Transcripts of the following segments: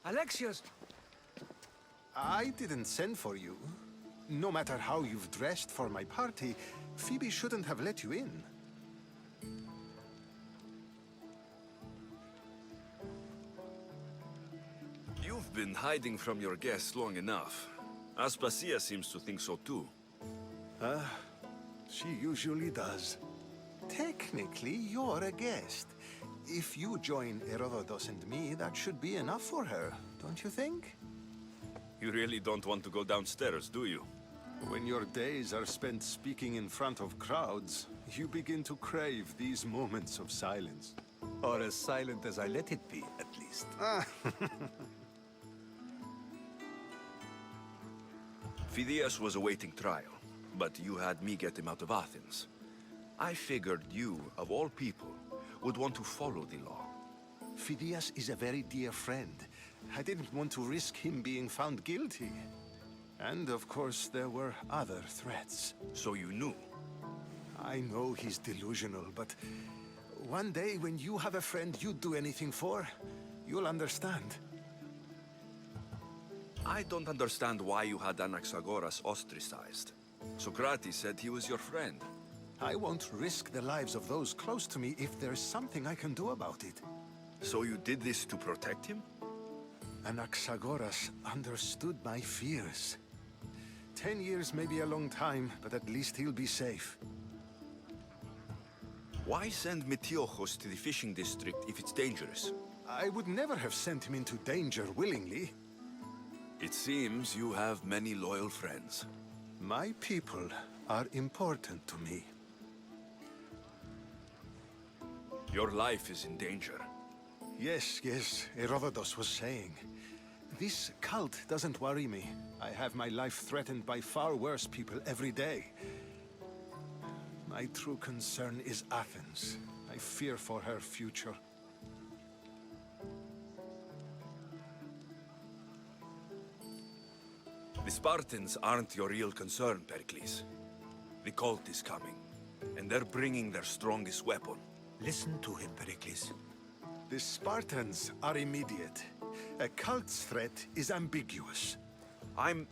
Alexios! I didn't send for you. No matter how you've dressed for my party, Phoebe shouldn't have let you in. You've been hiding from your guests long enough. Aspasia seems to think so too. She usually does. Technically, you're a guest. If you join Herodotus and me, that should be enough for her, don't you think? You really don't want to go downstairs, do you? When your days are spent speaking in front of crowds, you begin to crave these moments of silence. Or as silent as I let it be, at least. Phidias was awaiting trial, but you had me get him out of Athens. I figured you, of all people, would want to follow the law. Phidias is a very dear friend. I didn't want to risk him being found guilty. And of course, there were other threats. So you knew? I know he's delusional, but one day when you have a friend you'd do anything for, you'll understand. I don't understand why you had Anaxagoras ostracized. Socrates said he was your friend. I won't risk the lives of those close to me if there's something I can do about it. So you did this to protect him? Anaxagoras understood my fears. 10 years may be a long time, but at least he'll be safe. Why send Metiochos to the fishing district if it's dangerous? I would never have sent him into danger willingly. It seems you have many loyal friends. My people are important to me. Your life is in danger. Yes, Herodotus was saying. This cult doesn't worry me. I have my life threatened by far worse people every day. My true concern is Athens. I fear for her future. The Spartans aren't your real concern, Pericles. The cult is coming, and they're bringing their strongest weapon. Listen to him, Pericles. The Spartans are immediate. A cult's threat is ambiguous. I'm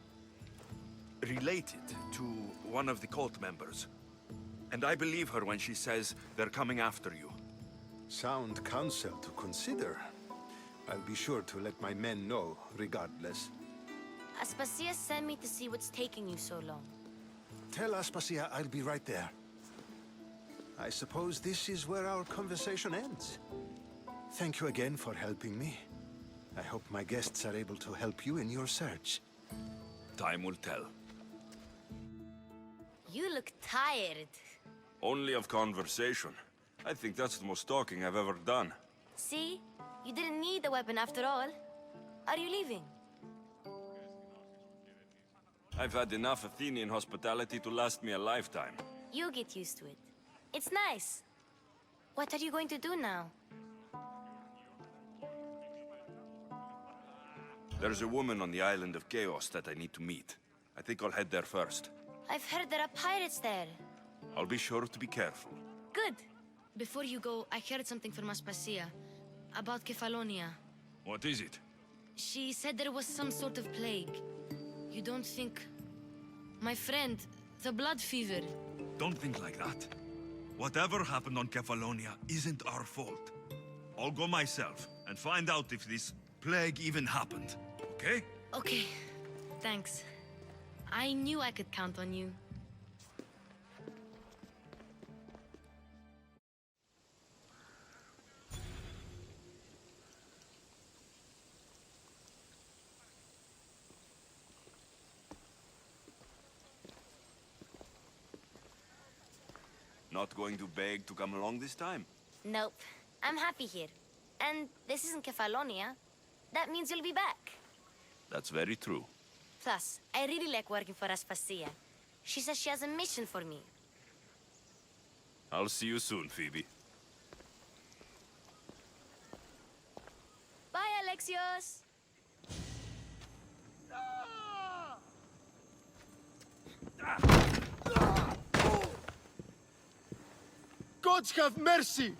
related to one of the cult members, and I believe her when she says they're coming after you. Sound counsel to consider. I'll be sure to let my men know, regardless. Aspasia sent me to see what's taking you so long. Tell Aspasia I'll be right there. I suppose this is where our conversation ends. Thank you again for helping me. I hope my guests are able to help you in your search. Time will tell. You look tired. Only of conversation. I think that's the most talking I've ever done. See? You didn't need the weapon after all. Are you leaving? I've had enough Athenian hospitality to last me a lifetime. You get used to it. It's nice. What are you going to do now? There's a woman on the island of Chaos that I need to meet. I think I'll head there first. I've heard there are pirates there. I'll be sure to be careful. Good. Before you go, I heard something from Aspasia about Kefalonia. What is it? She said there was some sort of plague. You don't think... My friend, the blood fever. Don't think like that. Whatever happened on Kefalonia isn't our fault. I'll go myself and find out if this plague even happened, okay? Okay, thanks. I knew I could count on you. Not going to beg to come along this time? Nope. I'm happy here. And this isn't Kefalonia. That means you'll be back. That's very true. Plus, I really like working for Aspasia. She says she has a mission for me. I'll see you soon, Phoebe. Bye, Alexios! Gods have mercy!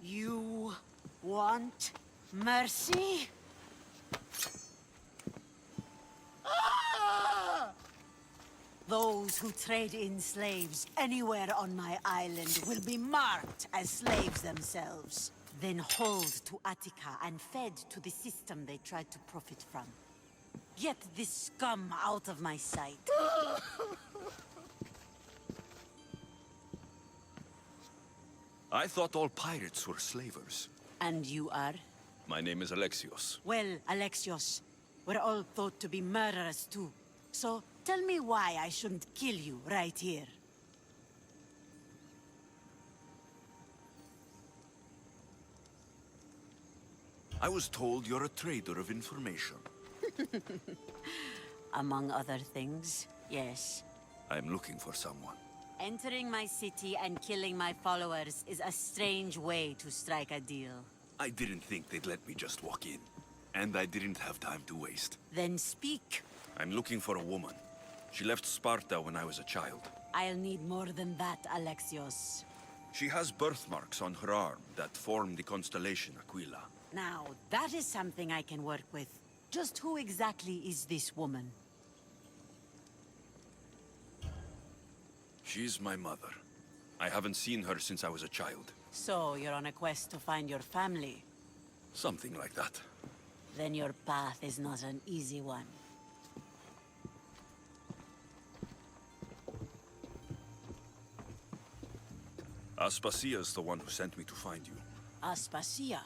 You want mercy? Those who trade in slaves anywhere on my island will be marked as slaves themselves, then hauled to Attica and fed to the system they tried to profit from. Get this scum out of my sight. I thought all pirates were slavers. And you are? My name is Alexios. Well, Alexios, we're all thought to be murderers too. So, tell me why I shouldn't kill you right here. I was told you're a trader of information. Among other things, yes. I'm looking for someone. Entering my city and killing my followers is a strange way to strike a deal. I didn't think they'd let me just walk in. And I didn't have time to waste. Then speak. I'm looking for a woman. She left Sparta when I was a child. I'll need more than that, Alexios. She has birthmarks on her arm that form the constellation Aquila. Now, that is something I can work with. Just who exactly is this woman? She's my mother. I haven't seen her since I was a child. So, you're on a quest to find your family? Something like that. Then your path is not an easy one. Aspasia's the one who sent me to find you. Aspasia?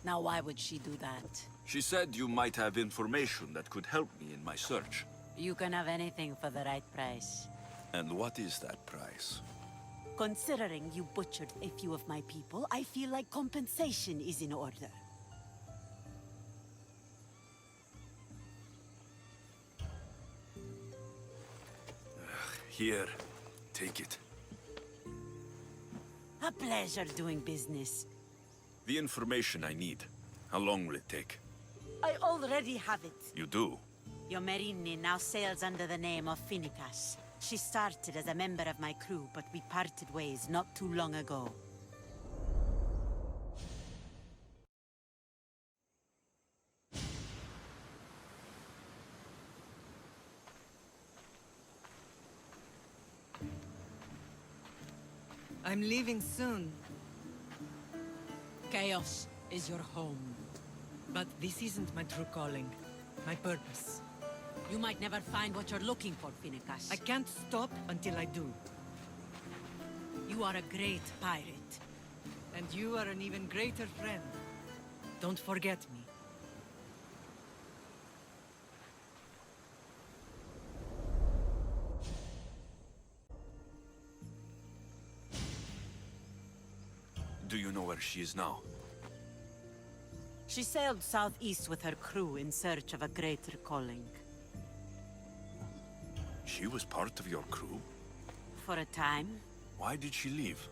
Now why would she do that? She said you might have information that could help me in my search. You can have anything for the right price. And what is that price? Considering you butchered a few of my people, I feel like compensation is in order. Here, take it. A pleasure doing business. The information I need. How long will it take? I already have it. You do? Yomerini now sails under the name of Finicas. She started as a member of my crew, but we parted ways not too long ago. I'm leaving soon, Chaos is your home. but this isn't my true calling. My purpose. You might never find what you're looking for, Finicas. I can't stop until I do. You are a great pirate. And you are an even greater friend. Don't forget me. Do you know where she is now? She sailed southeast with her crew in search of a greater calling. She was part of your crew? For a time, Why did she leave?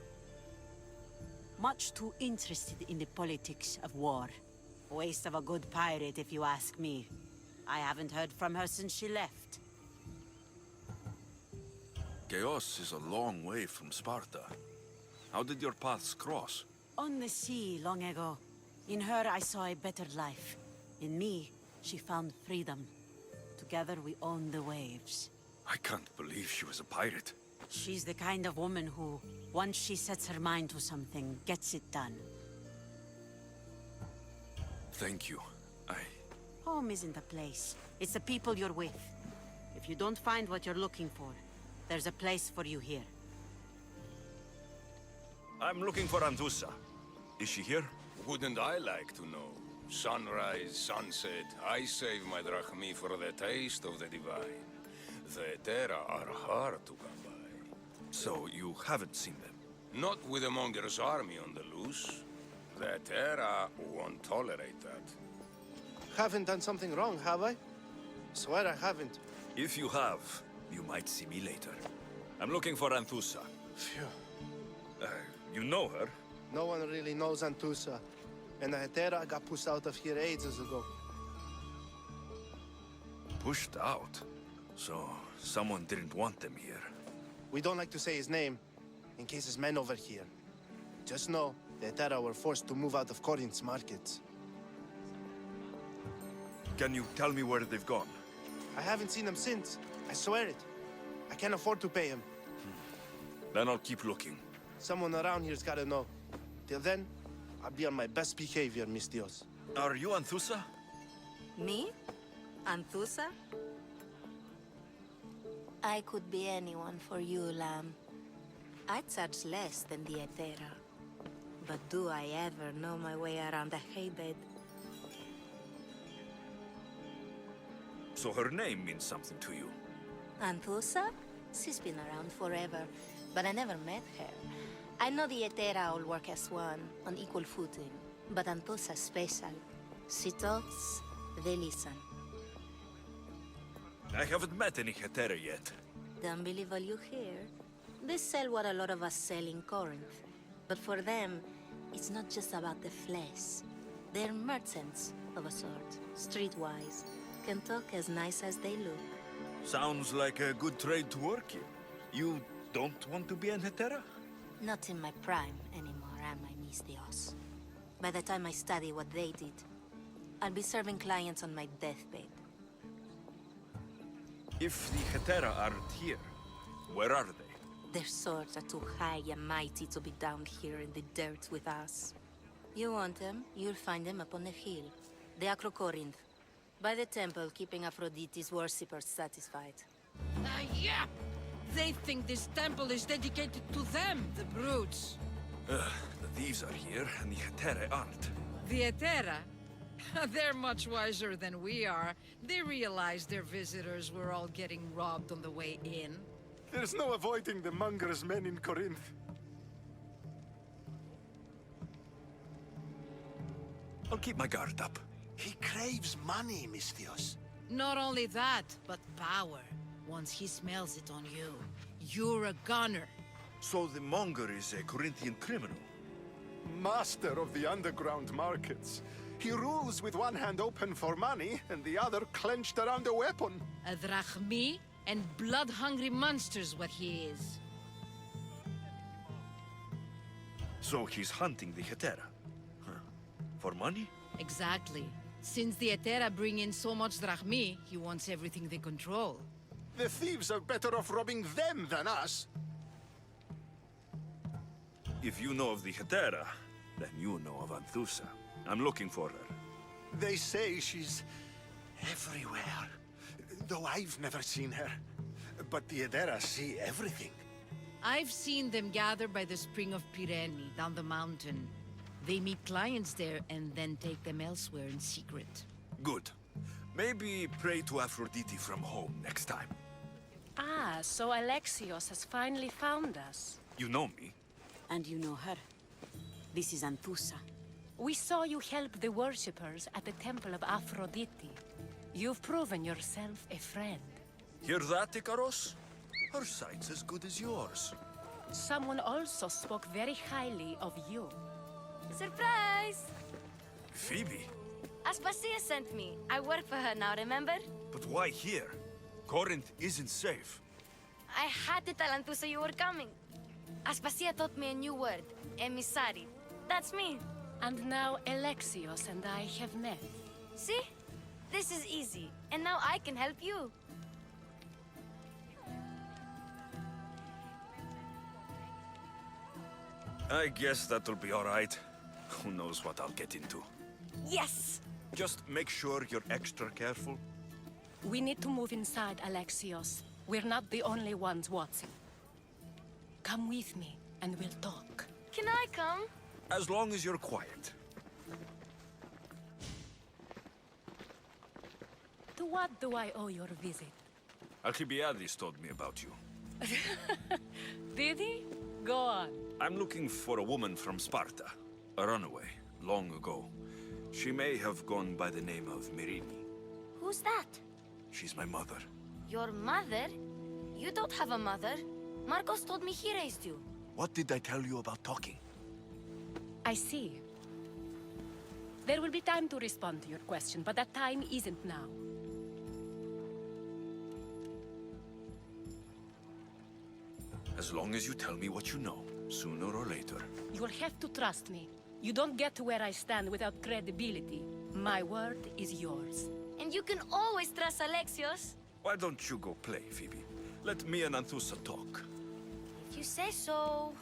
much too interested in the politics of war. Waste of a good pirate, if you ask me. I haven't heard from her since she left. Chaos is a long way from Sparta. How did your paths cross? On the sea, long ago. In her, I saw a better life. In me, she found freedom. Together, we own the waves. I can't believe she was a pirate. She's the kind of woman who, once she sets her mind to something, gets it done. Thank you. Home isn't a place. It's the people you're with. If you don't find what you're looking for, there's a place for you here. I'm looking for Anthusa. Is she here? Wouldn't I like to know? Sunrise, sunset, I save my drachmi for the taste of the divine. The Terra are hard to come by. So you haven't seen them? Not with a monger's army on the loose. The Terra won't tolerate that. Haven't done something wrong, have I? Swear I haven't. If you have, you might see me later. I'm looking for Anthusa. Phew. You know her? No one really knows Antusa. And the Hetera got pushed out of here ages ago. Pushed out? So, someone didn't want them here. We don't like to say his name, in case his men overhear. Just know, the Hetera were forced to move out of Corinth's markets. Can you tell me where they've gone? I haven't seen them since. I swear it. I can't afford to pay him. Then I'll keep looking. Someone around here's gotta know. Till then, I'll be on my best behavior, mis Dios. Are you Anthusa? Me? Anthusa? I could be anyone for you, lamb. I charge less than the Ethera. But do I ever know my way around a haybed? So her name means something to you. Anthusa? She's been around forever, but I never met her. I know the Ethera all work as one, on equal footing. But Anthusa's special. She talks, they listen. I haven't met any Hetera yet. Don't believe all you hear. They sell what a lot of us sell in Corinth. But for them, it's not just about the flesh. They're merchants, of a sort, streetwise. Can talk as nice as they look. Sounds like a good trade to work in. You don't want to be an Hetera? Not in my prime anymore, am I, mis Dios? By the time I study what they did, I'll be serving clients on my deathbed. If the Hetera aren't here, where are they? Their swords are too high and mighty to be down here in the dirt with us. You want them, you'll find them up on the hill. The Acrocorinth. By the temple, keeping Aphrodite's worshippers satisfied. Yeah! They think this temple is dedicated to them, the brutes. The thieves are here, and the Hetera aren't. The Ethera? They're much wiser than we are. They realized their visitors were all getting robbed on the way in. There's no avoiding the monger's men in Corinth. I'll keep my guard up. He craves money, mis Dios. Not only that, but power. Once he smells it on you, you're a gunner. So the monger is a Corinthian criminal? Master of the underground markets. He rules with one hand open for money and the other clenched around a weapon. A drachmi and blood-hungry monster's what he is. So he's hunting the Hetera? Huh. For money? Exactly. Since the Ethera bring in so much drachmi, he wants everything they control. The thieves are better off robbing them than us. If you know of the Hetera, then you know of Anthusa. I'm looking for her. They say she's everywhere, though I've never seen her. But the Edera see everything. I've seen them gather by the spring of Pirene, down the mountain. They meet clients there and then take them elsewhere in secret. Good. Maybe pray to Aphrodite from home next time. Ah, so Alexios has finally found us. You know me. And you know her. This is Anthusa. We saw you help the worshippers at the temple of Aphrodite. You've proven yourself a friend. Hear that, Ikaros? Her sight's as good as yours. Someone also spoke very highly of you. Surprise! Phoebe? Aspasia sent me. I work for her now, remember? But why here? Corinth isn't safe. I had to tell Anthusa you were coming. Aspasia taught me a new word, emissary. That's me. And now Alexios and I have met. See? This is easy. And now I can help you. I guess that'll be all right. Who knows what I'll get into. Yes! Just make sure you're extra careful. We need to move inside, Alexios. We're not the only ones watching. Come with me, and we'll talk. Can I come? As long as you're quiet. To what do I owe your visit? Alcibiades told me about you. Did he? Go on. I'm looking for a woman from Sparta. A runaway, long ago. She may have gone by the name of Myrine. Who's that? She's my mother. Your mother? You don't have a mother. Marcos told me he raised you. What did I tell you about talking? I see. There will be time to respond to your question, but that time isn't now. As long as you tell me what you know, sooner or later. You'll have to trust me. You don't get to where I stand without credibility. My word is yours. And you can always trust Alexios. Why don't you go play, Phoebe? Let me and Anthusa talk. If you say so.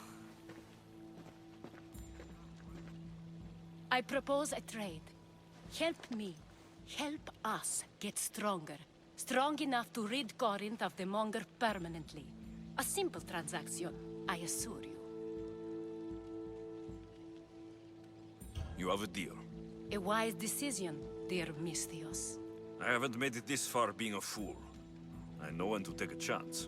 I propose a trade. Help me. Help us get stronger. Strong enough to rid Corinth of the Monger permanently. A simple transaction, I assure you. You have a deal. A wise decision, dear Misthios. I haven't made it this far being a fool. I know when to take a chance.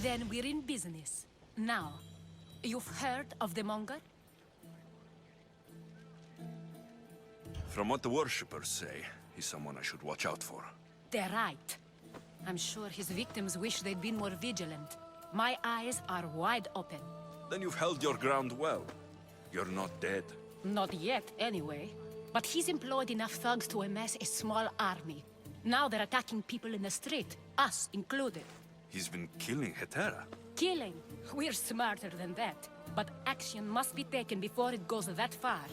Then we're in business. Now, you've heard of the Monger? From what the worshippers say, he's someone I should watch out for. They're right. I'm sure his victims wish they'd been more vigilant. My eyes are wide open. Then you've held your ground well. You're not dead. Not yet, anyway. But he's employed enough thugs to amass a small army. Now they're attacking people in the street, us included. He's been killing Hetera. Killing? We're smarter than that. But action must be taken before it goes that far.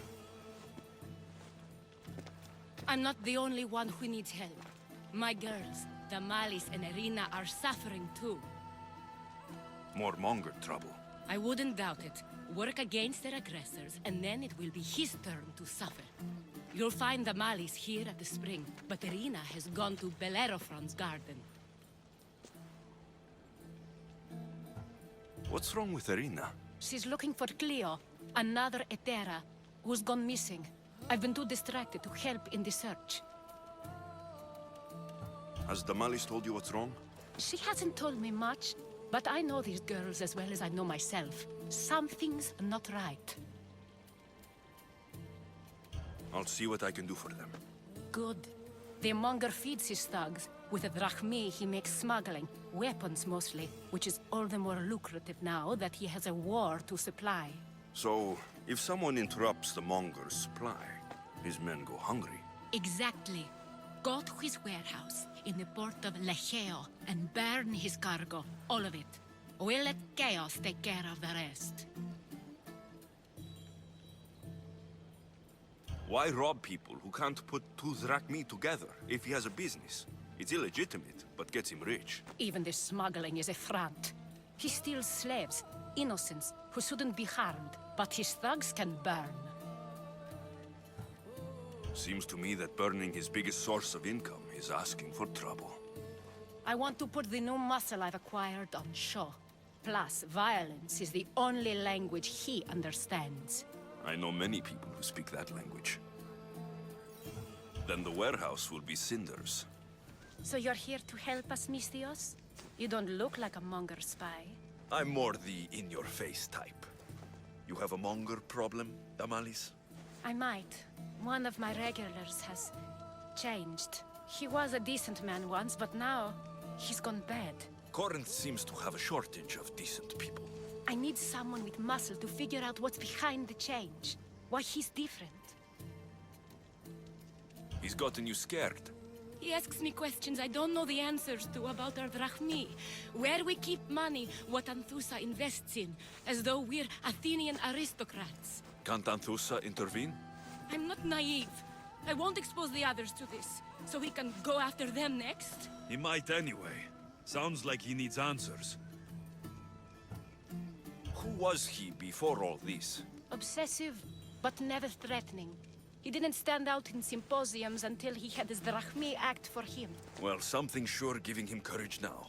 I'm not the only one who needs help. My girls, Damalis and Irina, are suffering too. More Monger trouble. I wouldn't doubt it. Work against their aggressors, and then it will be his turn to suffer. You'll find Damalis here at the spring, but Irina has gone to Bellerophon's garden. What's wrong with Irina? She's looking for Cleo, another Hetera, who's gone missing. I've been too distracted to help in the search. Has Damalis told you what's wrong? She hasn't told me much, but I know these girls as well as I know myself. Something's not right. I'll see what I can do for them. Good. The Monger feeds his thugs. With the drachmi, he makes smuggling, weapons mostly, which is all the more lucrative now that he has a war to supply. So, if someone interrupts the Monger's supply, his men go hungry. Exactly. Go to his warehouse in the port of Lecheo and burn his cargo, all of it. We'll let chaos take care of the rest. Why rob people who can't put two drachmi together if he has a business? It's illegitimate, but gets him rich. Even the smuggling is a front. He steals slaves, innocents, who shouldn't be harmed, but his thugs can burn. Seems to me that burning his biggest source of income is asking for trouble. I want to put the new muscle I've acquired on show. Plus, violence is the only language he understands. I know many people who speak that language. Then the warehouse will be cinders. So you're here to help us, Misthios? You don't look like a Monger spy. I'm more the in-your-face type. You have a Monger problem, Damalis? I might. One of my regulars has changed. He was a decent man once, but now he's gone bad. Corinth seems to have a shortage of decent people. I need someone with muscle to figure out what's behind the change. Why he's different. He's gotten you scared. He asks me questions I don't know the answers to about our drachmi. Where we keep money, what Anthusa invests in. As though we're Athenian aristocrats. Can't Anthusa intervene? I'm not naive. I won't expose the others to this. So we can go after them next? He might anyway. Sounds like he needs answers. Who was he before all this? Obsessive, but never threatening. He didn't stand out in symposiums until he had his drachmi act for him. Well, something's sure giving him courage now.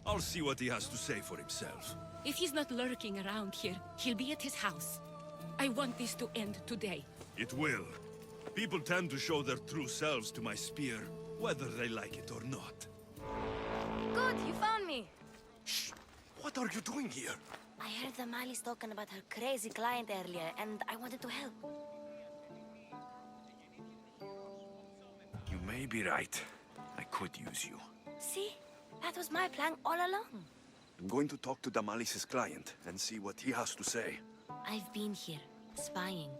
I'll see what he has to say for himself. If he's not lurking around here, he'll be at his house. I want this to end today. It will. People tend to show their true selves to my spear, whether they like it or not. Good, you found me. Shh! What are you doing here? I heard Damalis talking about her crazy client earlier, and I wanted to help. You may be right. I could use you. See? That was my plan all along. I'm going to talk to Damalis' client and see what he has to say. I've been here, spying,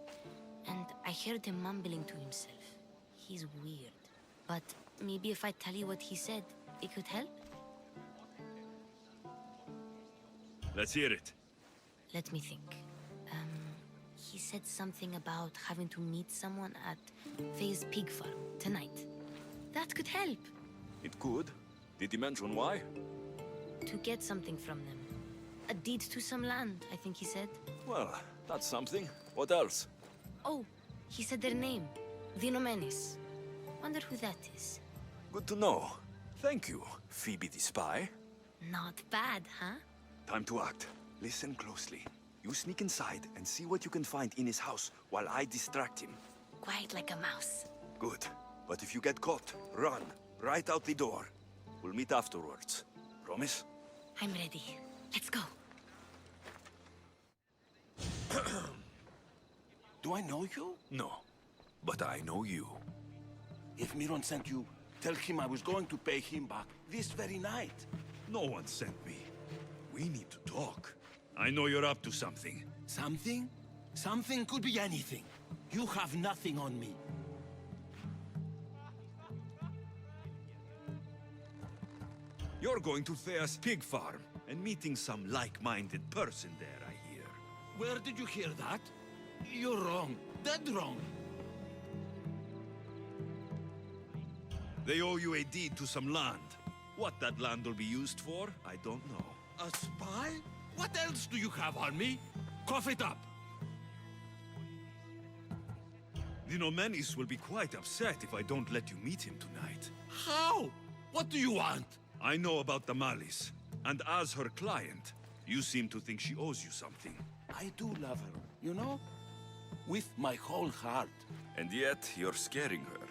and I heard him mumbling to himself. He's weird. But maybe if I tell you what he said, it could help? Let's hear it. Let me think. He said something about having to meet someone at Faye's pig farm tonight. That could help. It could. Did he mention why? To get something from them. A deed to some land, I think he said. Well, that's something. What else? Oh, he said their name. Vinomenis. Wonder who that is. Good to know. Thank you, Phoebe the spy. Not bad, huh? Time to act. Listen closely. You sneak inside and see what you can find in his house while I distract him. Quiet like a mouse. Good. But if you get caught, run. Right out the door. We'll meet afterwards. Promise? I'm ready. Let's go. Do I know you? No. But I know you. If Miron sent you, tell him I was going to pay him back this very night. No one sent me. We need to talk. I know you're up to something. Something? Something could be anything. You have nothing on me. You're going to Thea's pig farm and meeting some like-minded person there, I hear. Where did you hear that? You're wrong. Dead wrong. They owe you a deed to some land. What that land will be used for, I don't know. A spy? What else do you have on me? Cough it up. The Nomenis will be quite upset if I don't let you meet him tonight. How? What do you want? I know about the Malice, and as her client, you seem to think she owes you something. I do love her, you know? With my whole heart. And yet, you're scaring her.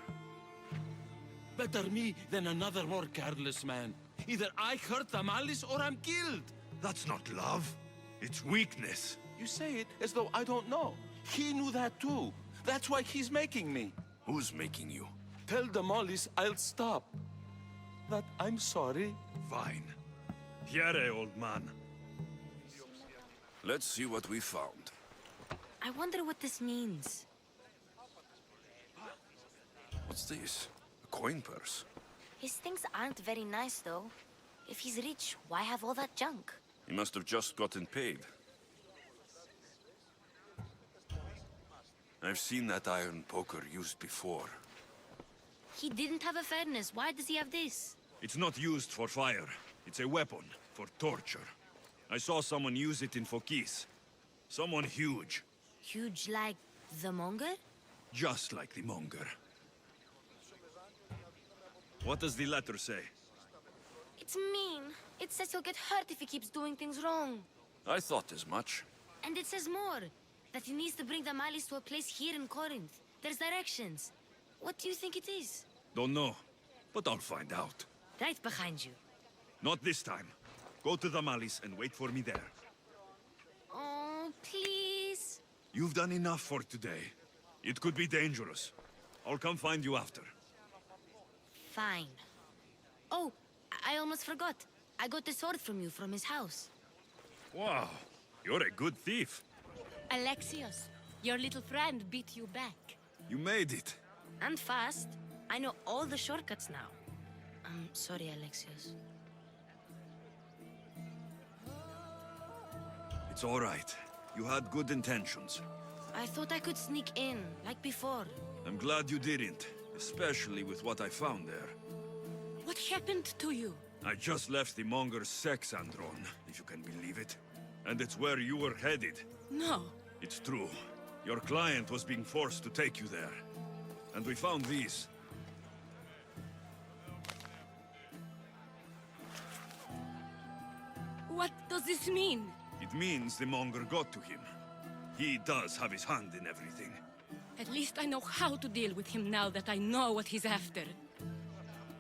Better me than another more careless man. Either I hurt the Malice or I'm killed. That's not love. It's weakness. You say it as though I don't know. He knew that too. That's why he's making me. Who's making you? Tell the Malice I'll stop. That I'm sorry. Fine. Here, old man. Let's see what we found. I wonder what this means. What's this? A coin purse? His things aren't very nice, though. If he's rich, why have all that junk? He must have just gotten paid. I've seen that iron poker used before. He didn't have a furnace. Why does he have this? It's not used for fire. It's a weapon for torture. I saw someone use it in Phokis. Someone huge. Huge like the monger? Just like the monger. What does the letter say? It's mean. It says he'll get hurt if he keeps doing things wrong. I thought as much. And it says more. That he needs to bring the Malice to a place here in Corinth. There's directions. What do you think it is? Don't know, but I'll find out. Right behind you. Not this time. Go to the Malice and wait for me there. Oh, please. You've done enough for today. It could be dangerous. I'll come find you after. Fine. Oh, I almost forgot. I got the sword from you from his house. Wow, you're a good thief. Alexios, your little friend beat you back. You made it. And fast. I know all the shortcuts now. I'm sorry, Alexios. It's all right. You had good intentions. I thought I could sneak in, like before. I'm glad you didn't, especially with what I found there. What happened to you? I just left the monger's sex andron, if you can believe it. And it's where you were headed. No. It's true. Your client was being forced to take you there. And we found these. What does this mean? It means the monger got to him. He does have his hand in everything. At least I know how to deal with him now that I know what he's after.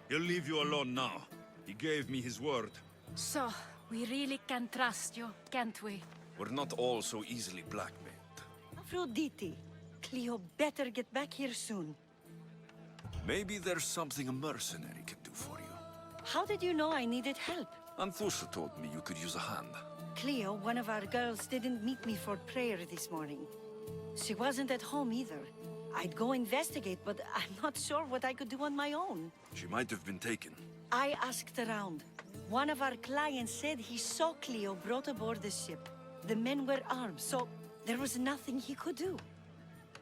He'll leave you alone now. He gave me his word. So, we really can trust you, can't we? We're not all so easily blackmailed. Aphrodite, Cleo better get back here soon. Maybe there's something a mercenary can do for you. How did you know I needed help? Anthusha told me you could use a hand. Cleo, one of our girls, didn't meet me for prayer this morning. She wasn't at home either. I'd go investigate, but I'm not sure what I could do on my own. She might have been taken. I asked around. One of our clients said he saw Cleo brought aboard the ship. The men were armed, so there was nothing he could do.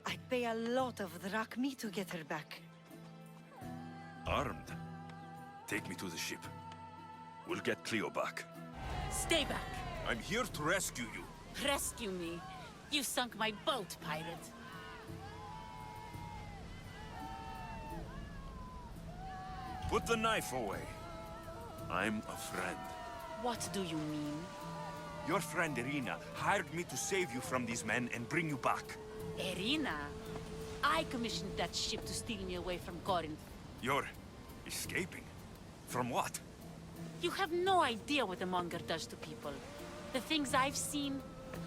I'd pay a lot of drachmi to get her back. Armed? Take me to the ship. We'll get Cleo back. Stay back. I'm here to rescue you. Rescue me. You sunk my boat, pirate. Put the knife away. I'm a friend. What do you mean? Your friend Irina hired me to save you from these men and bring you back. Irina? I commissioned that ship to steal me away from Corinth. You're escaping? From what? You have no idea what the Monger does to people. The things I've seen,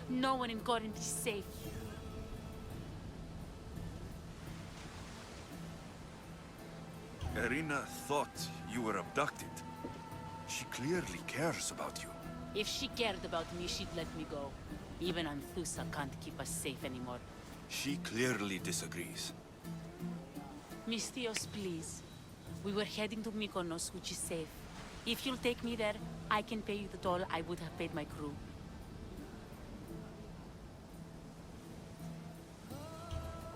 no one in Corinth is safe. Irina thought you were abducted. She clearly cares about you. If she cared about me, she'd let me go. Even Anthusa can't keep us safe anymore. She clearly disagrees. Misthios, please. We were heading to Mykonos, which is safe. If you'll take me there, I can pay you the toll I would have paid my crew.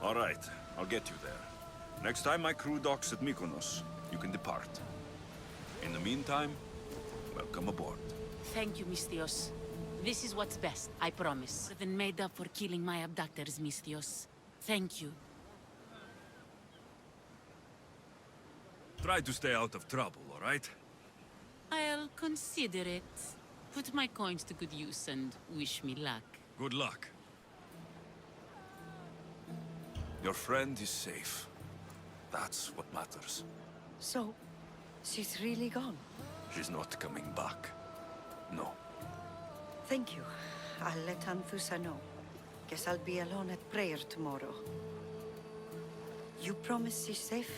All right, I'll get you there. Next time my crew docks at Mykonos, you can depart. In the meantime, welcome aboard. Thank you, Misthios. This is what's best, I promise. More than made up for killing my abductors, Misthios. Thank you. Try to stay out of trouble, all right? I'll consider it. Put my coins to good use and wish me luck. Good luck. Your friend is safe. That's what matters. So, she's really gone? She's not coming back. No. Thank you. I'll let Anthusa know. Guess I'll be alone at prayer tomorrow. You promise she's safe?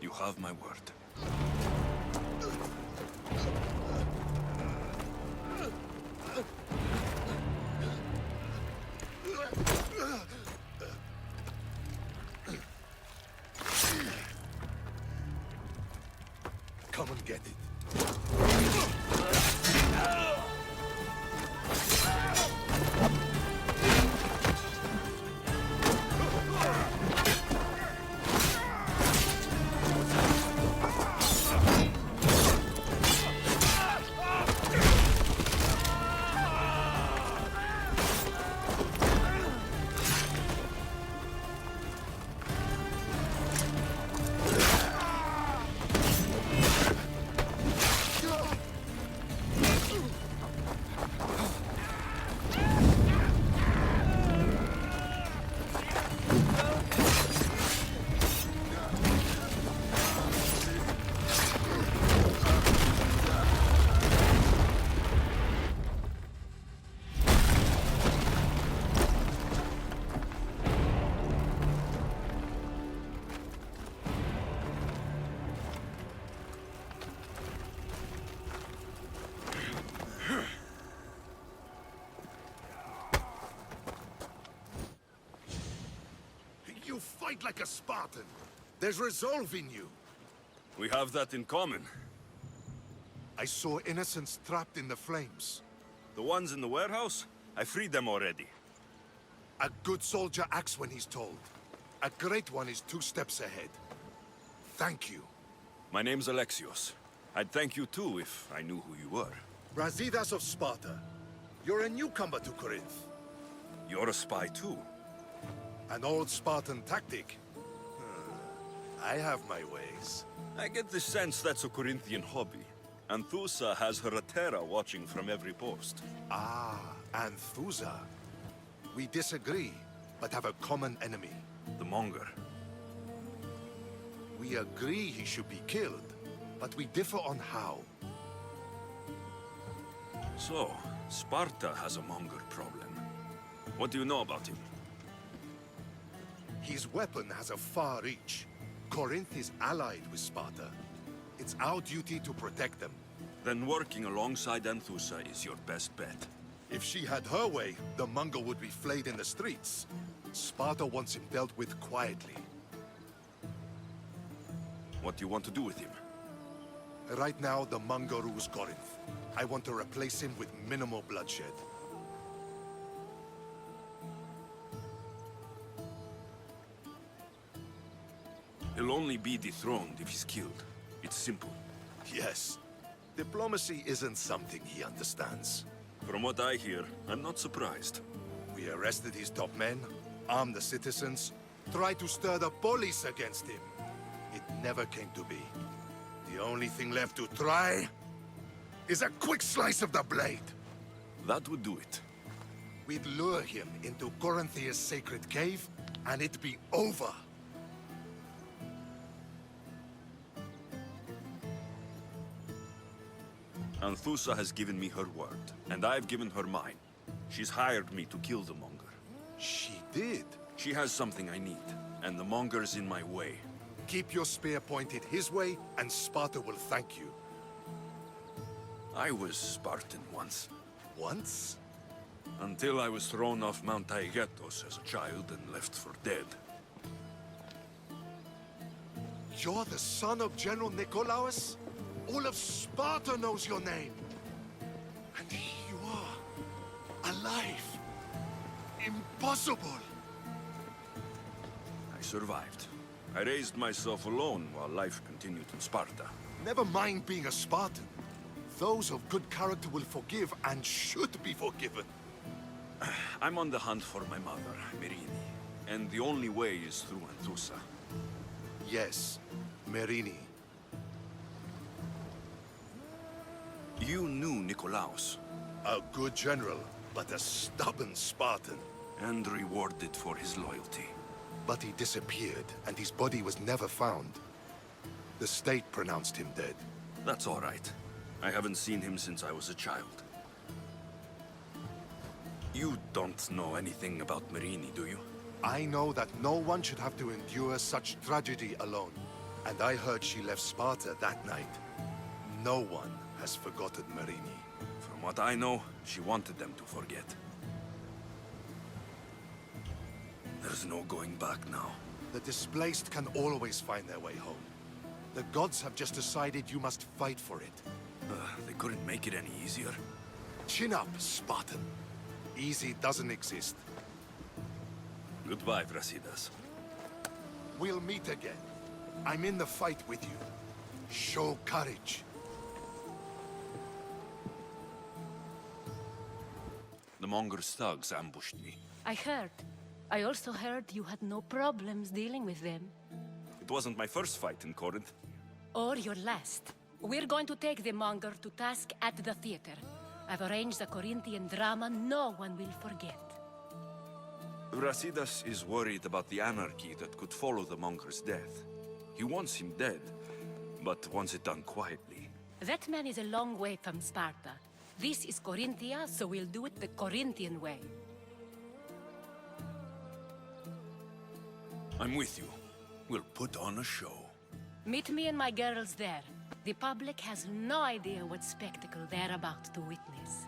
You have my word. Come and get it. You fight like a Spartan. There's resolve in you. We have that in common. I saw innocents trapped in the flames. The ones in the warehouse? I freed them already. A good soldier acts when he's told. A great one is 2 steps ahead. Thank you. My name's Alexios. I'd thank you too if I knew who you were. Brasidas of Sparta. You're a newcomer to Corinth. You're a spy too. An old Spartan tactic. I have my ways. I get the sense that's a Corinthian hobby. Anthusa has her Atera watching from every post. Ah, Anthusa. We disagree, but have a common enemy. The Monger. We agree he should be killed, but we differ on how. So, Sparta has a Monger problem. What do you know about him? His weapon has a far reach. Corinth is allied with Sparta. It's our duty to protect them. Then working alongside Anthusa is your best bet. If she had her way, the Mongol would be flayed in the streets. Sparta wants him dealt with quietly. What do you want to do with him? Right now, the Mongol rules Corinth. I want to replace him with minimal bloodshed. He'll only be dethroned if he's killed. It's simple. Yes. Diplomacy isn't something he understands. From what I hear, I'm not surprised. We arrested his top men, armed the citizens, tried to stir the police against him. It never came to be. The only thing left to try is a quick slice of the blade. That would do it. We'd lure him into Corinthia's sacred cave, and it'd be over. Anthusa has given me her word, and I've given her mine. She's hired me to kill the Monger. She did? She has something I need, and the Monger's in my way. Keep your spear pointed his way, and Sparta will thank you. I was Spartan once. Once? Until I was thrown off Mount Taygetos as a child and left for dead. You're the son of General Nikolaos? All of Sparta knows your name. And here you are, alive. Impossible. I survived. I raised myself alone while life continued in Sparta. Never mind being a Spartan. Those of good character will forgive and should be forgiven. I'm on the hunt for my mother, Merini. And the only way is through Anthusa. Yes, Merini. You knew Nikolaos. A good general, but a stubborn Spartan. And rewarded for his loyalty. But he disappeared, and his body was never found. The state pronounced him dead. That's all right. I haven't seen him since I was a child. You don't know anything about Merini, do you? I know that no one should have to endure such tragedy alone. And I heard she left Sparta that night. No one has forgotten Merini. From what I know, she wanted them to forget. There's no going back now. The displaced can always find their way home. The gods have just decided you must fight for it. They couldn't make it any easier. Chin up, Spartan. Easy doesn't exist. Goodbye, Brasidas. We'll meet again. I'm in the fight with you. Show courage. The Monger's thugs ambushed me. I heard. I also heard you had no problems dealing with them. It wasn't my first fight in Corinth. Or your last. We're going to take the Monger to task at the theater. I've arranged a Corinthian drama no one will forget. Brasidas is worried about the anarchy that could follow the Monger's death. He wants him dead, but wants it done quietly. That man is a long way from Sparta. This is Corinthia, so we'll do it the Corinthian way. I'm with you. We'll put on a show. Meet me and my girls there. The public has no idea what spectacle they're about to witness.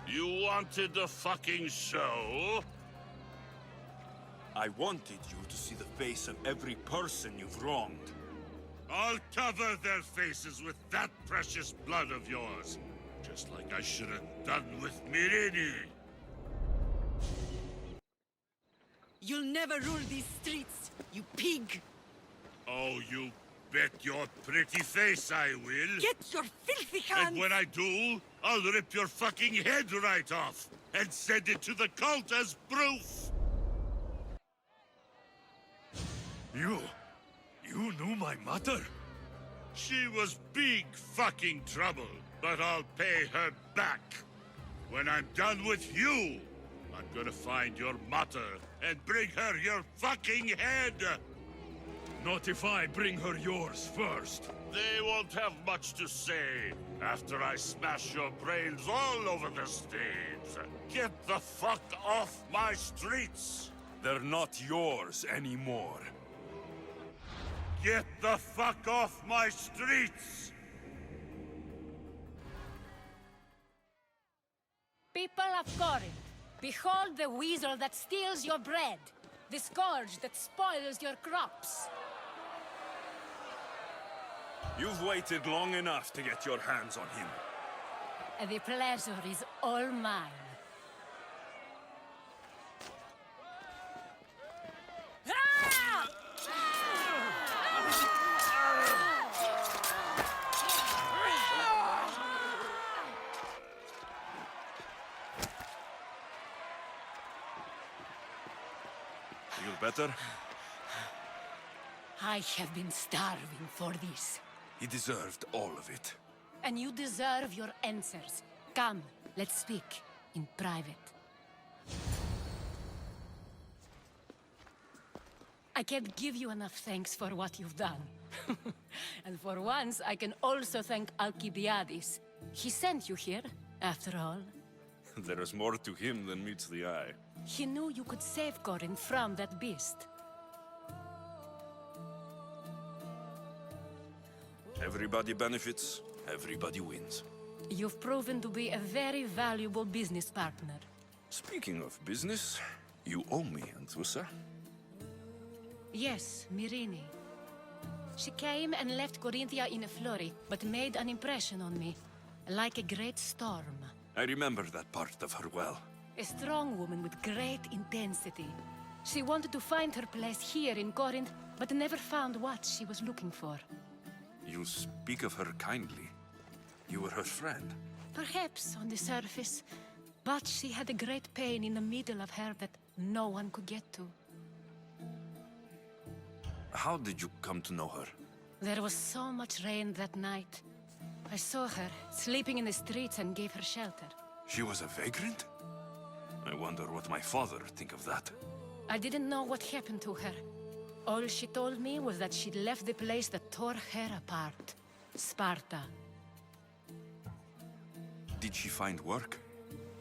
You wanted the fucking show? I wanted you to see the face of every person you've wronged. I'll cover their faces with that precious blood of yours. Just like I should have done with Merini. You'll never rule these streets, you pig! Oh, you bet your pretty face I will. Get your filthy hands! And when I do, I'll rip your fucking head right off and send it to the cult as proof. You knew my mother? She was big fucking trouble, but I'll pay her back. When I'm done with you, I'm gonna find your mother and bring her your fucking head! Not if I bring her yours first. They won't have much to say after I smash your brains all over the stage. Get the fuck off my streets! They're not yours anymore. Get the fuck off my streets! People of Corinth, behold the weasel that steals your bread, the scourge that spoils your crops. You've waited long enough to get your hands on him. And the pleasure is all mine. better? I have been starving for this. He deserved all of it. And you deserve your answers. Come, let's speak in private. I can't give you enough thanks for what you've done. And for once, I can also thank Alcibiades. He sent you here, after all. There is more to him than meets the eye. He knew you could save Corinth from that beast. Everybody benefits, everybody wins. You've proven to be a very valuable business partner. Speaking of business, you owe me, Anthusa. Yes, Myrine. She came and left Corinthia in a flurry, but made an impression on me, like a great storm. I remember that part of her well. A strong woman with great intensity. She wanted to find her place here in Corinth, but never found what she was looking for. You speak of her kindly. You were her friend. Perhaps on the surface, but she had a great pain in the middle of her that no one could get to. How did you come to know her? There was so much rain that night. I saw her, sleeping in the streets, and gave her shelter. She was a vagrant? I wonder what my father would think of that. I didn't know what happened to her. All she told me was that she'd left the place that tore her apart. Sparta. Did she find work?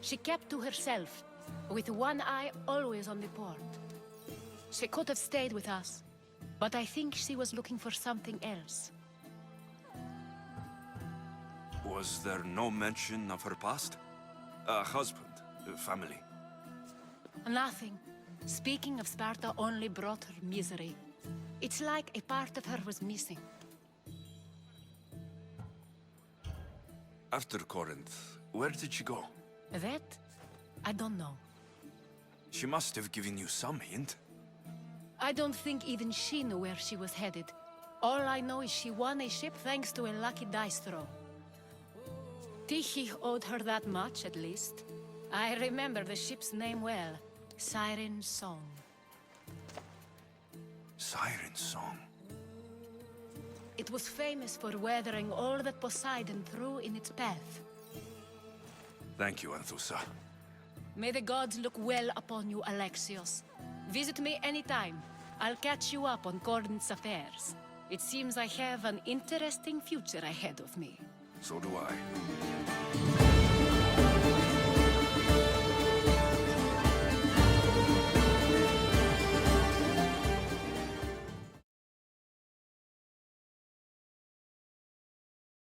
She kept to herself, with one eye always on the port. She could have stayed with us, but I think she was looking for something else. Was there no mention of her past? A husband, a family? Nothing. Speaking of Sparta only brought her misery. It's like a part of her was missing. After Corinth, where did she go? That? I don't know. She must have given you some hint. I don't think even she knew where she was headed. All I know is she won a ship thanks to a lucky dice throw. Tyche owed her that much, at least. I remember the ship's name well. Siren Song. Siren Song. It was famous for weathering all that Poseidon threw in its path. Thank you, Anthusa. May the gods look well upon you, Alexios. Visit me anytime. I'll catch you up on Corinth's affairs. It seems I have an interesting future ahead of me. So do I.